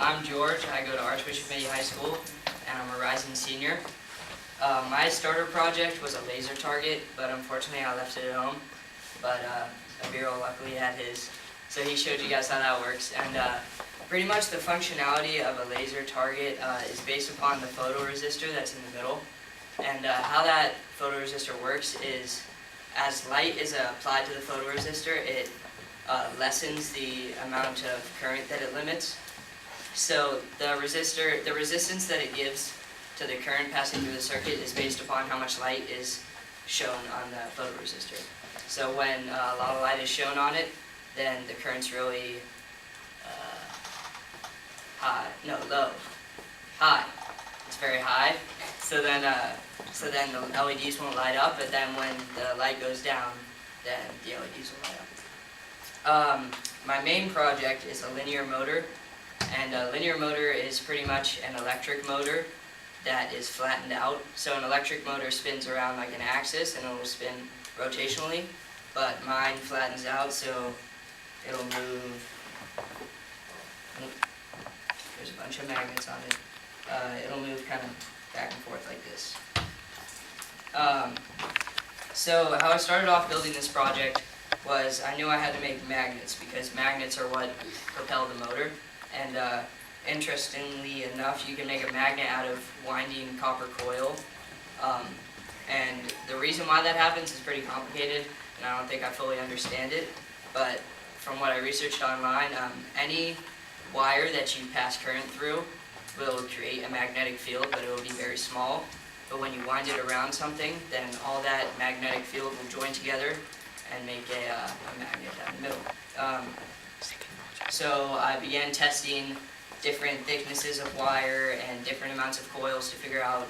I'm George. I go to Archbishop May High School, and I'm a rising senior. My starter project was a laser target, but unfortunately I left it at home. But Abiro luckily had his, so he showed you guys how that works. And pretty much the functionality of a laser target is based upon the photoresistor that's in the middle. And how that photoresistor works is, as light is applied to the photoresistor, it lessens the amount of current that it limits. So the resistance that it gives to the current passing through the circuit is based upon how much light is shown on the photoresistor. So when a lot of light is shown on it, then the current's really high. It's very high. So then the LEDs won't light up, but then when the light goes down, then the LEDs will light up. My main project is a linear motor, and a linear motor is pretty much an electric motor that is flattened out. So an electric motor spins around like an axis and it will spin rotationally, but mine flattens out so it'll move. There's a bunch of magnets on it. It'll move kind of back and forth like this. So how I started off building this project was I knew I had to make magnets because magnets are what propel the motor. And interestingly enough, you can make a magnet out of winding copper coil. And the reason why that happens is pretty complicated, and I don't think I fully understand it. But from what I researched online, any wire that you pass current through will create a magnetic field, but it will be very small. But when you wind it around something, then all that magnetic field will join together and make a magnet down the middle. So I began testing different thicknesses of wire and different amounts of coils to figure out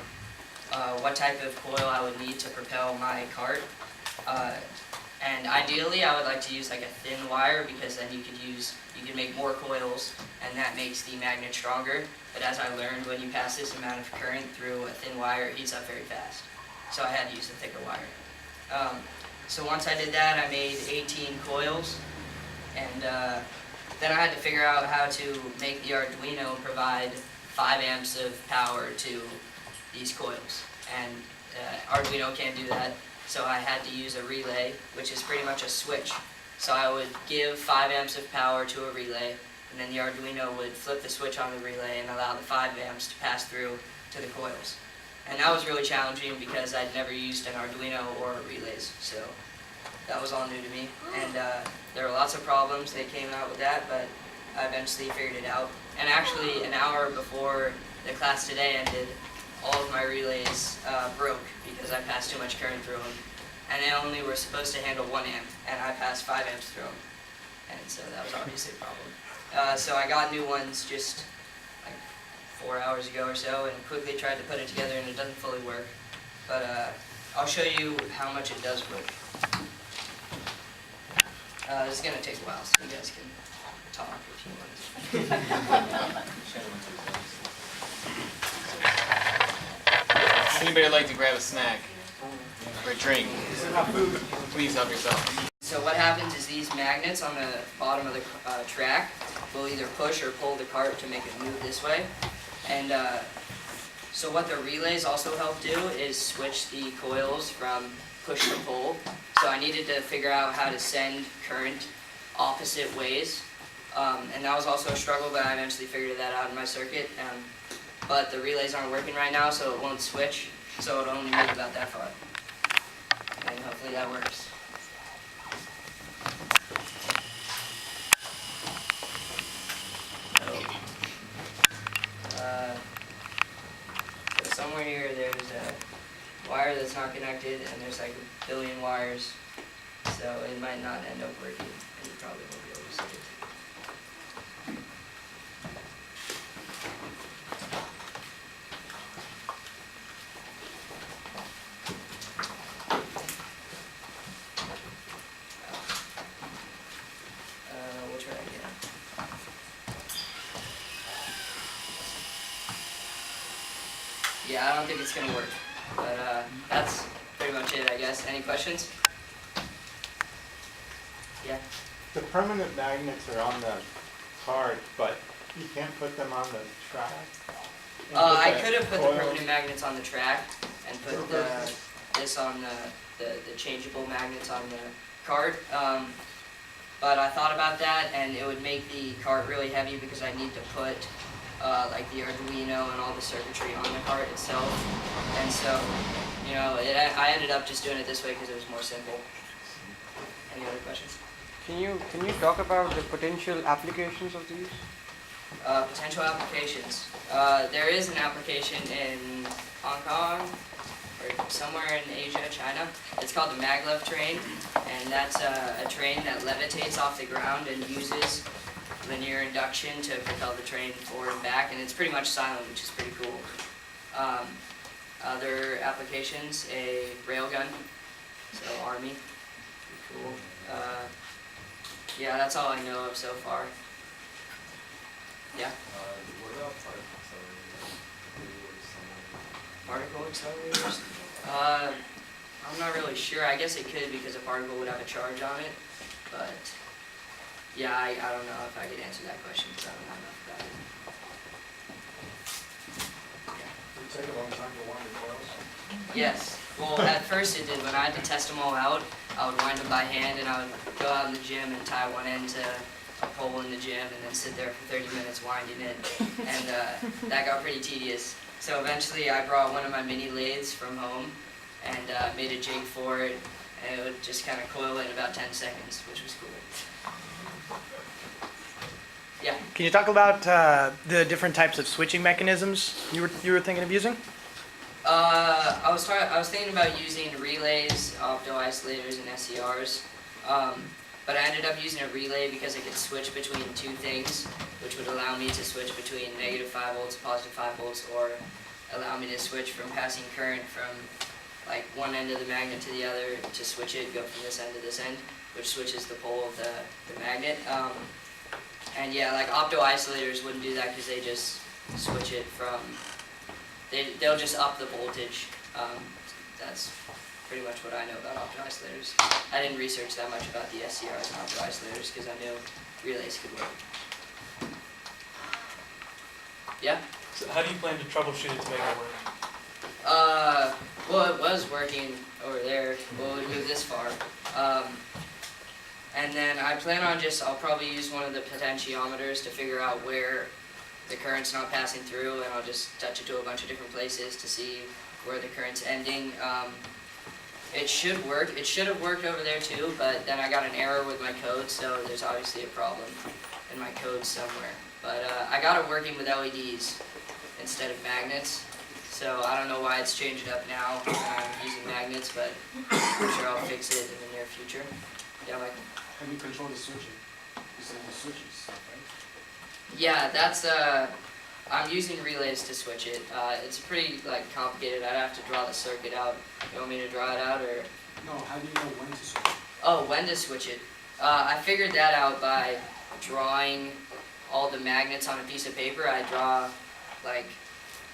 what type of coil I would need to propel my cart. And ideally I would like to use like a thin wire because then you could make more coils and that makes the magnet stronger. But as I learned, when you pass this amount of current through a thin wire, it heats up very fast. So I had to use a thicker wire. So once I did that, I made 18 coils, and then I had to figure out how to make the Arduino provide 5 amps of power to these coils. And Arduino can't do that, so I had to use a relay, which is pretty much a switch. So I would give 5 amps of power to a relay, and then the Arduino would flip the switch on the relay and allow the 5 amps to pass through to the coils. And that was really challenging because I'd never used an Arduino or relays, so that was all new to me. And there were lots of problems that came out with that, but I eventually figured it out. And actually, an hour before the class today ended, all of my relays broke because I passed too much current through them. And they only were supposed to handle 1 amp, and I passed 5 amps through them. And so that was obviously a problem. So I got new ones just like 4 hours ago or so, and quickly tried to put it together, and it doesn't fully work. But I'll show you how much it does work. This is going to take a while, so you guys can talk if you want. Anybody like to grab a snack or a drink? Please help yourself. So what happens is these magnets on the bottom of the track will either push or pull the cart to make it move this way. And so what the relays also help do is switch the coils from push to pull. So I needed to figure out how to send current opposite ways. And that was also a struggle, but I eventually figured that out in my circuit. But the relays aren't working right now, so it won't switch. So it'll only move about that far. And hopefully that works. So somewhere here there's a wire that's not connected, and there's like a billion wires. So it might not end up working, and you probably won't be able to see it. We'll try again. Yeah, I don't think it's going to work, but that's pretty much it, I guess. Any questions? Yeah? The permanent magnets are on the card, but You can't put them on the track? I could have put the permanent magnets on the track and put this on the changeable magnets on the cart. But I thought about that, and it would make the cart really heavy because I need to put like the Arduino and all the circuitry on the cart itself. And so, you know, I ended up just doing it this way because it was more simple. Any other questions? Can you talk about the potential applications of these? Potential applications. There is an application in Hong Kong or somewhere in Asia, China. It's called the maglev train, and that's a train that levitates off the ground and uses linear induction to propel the train forward and back, and it's pretty much silent, which is pretty cool. Other applications, a railgun, so Army, pretty cool. Yeah, that's all I know of so far. Yeah. What about Particle accelerators? I'm not really sure. I guess it could because a particle would have a charge on it, but yeah, I don't know if I could answer that question because I don't know enough about it. Did it take a long time to wind the coils? Yes. Well, at first it did. When I had to test them all out, I would wind them by hand, and I would go out in the gym and tie one end to a pole in the gym and then sit there for 30 minutes winding it, and that got pretty tedious. So eventually I brought one of my mini lathes from home and made a jig for it, and it would just kind of coil in about 10 seconds, which was cool. Yeah. Can you talk about the different types of switching mechanisms you were thinking of using? I was thinking about using relays, opto-isolators, and SCRs, but I ended up using a relay because it could switch between two things, which would allow me to switch between negative 5 volts, positive 5 volts, or allow me to switch from passing current from like one end of the magnet to the other to switch it, go from this end to this end, which switches the pole of the magnet. And yeah, like opto-isolators wouldn't do that because they just switch it from, they'll just up the voltage. That's pretty much what I know about opto-isolators. I didn't research that much about the SCRs and opto-isolators because I knew relays could work. Yeah? So how do you plan to troubleshoot it to make it work? Well, it was working over there. Well, we moved this far. And then I plan on I'll probably use one of the potentiometers to figure out where the current's not passing through, and I'll just touch it to a bunch of different places to see where the current's ending. It should work. It should have worked over there too, but then I got an error with my code, so there's obviously a problem in my code somewhere. But I got it working with LEDs instead of magnets, so I don't know why it's changed up now. I'm using magnets, but I'm sure I'll fix it in the near future. Yeah, Michael? How do you control the switching? You said the switches, right? Yeah, that's I'm using relays to switch it. It's pretty complicated. I'd have to draw the circuit out. You want me to draw it out, or? No, how do you know when to switch? Oh, when to switch it. I figured that out by drawing all the magnets on a piece of paper. I draw like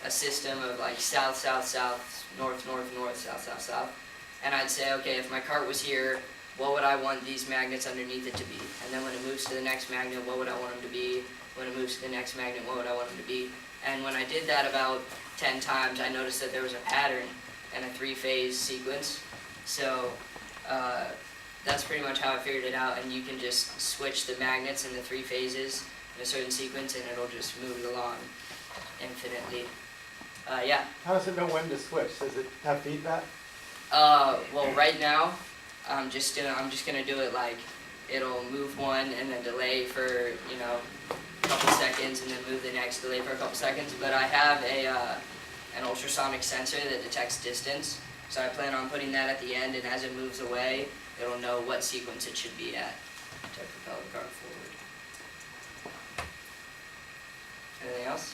a system of like south, south, south, north, north, north, south, south, south. And I'd say, okay, if my cart was here, what would I want these magnets underneath it to be? And then when it moves to the next magnet, what would I want them to be? When it moves to the next magnet, what would I want them to be? And when I did that about 10 times, I noticed that there was a pattern and a 3-phase sequence. So that's pretty much how I figured it out. And you can just switch the magnets in the 3 phases in a certain sequence, and it'll just move it along infinitely. Yeah. How does it know when to switch? Does it have feedback? Well, right now, I'm just gonna do it like it'll move one and then delay for a couple seconds and then move the next, delay for a couple seconds. But I have an ultrasonic sensor that detects distance, so I plan on putting that at the end, and as it moves away, it'll know what sequence it should be at to propel the cart forward. Anything else?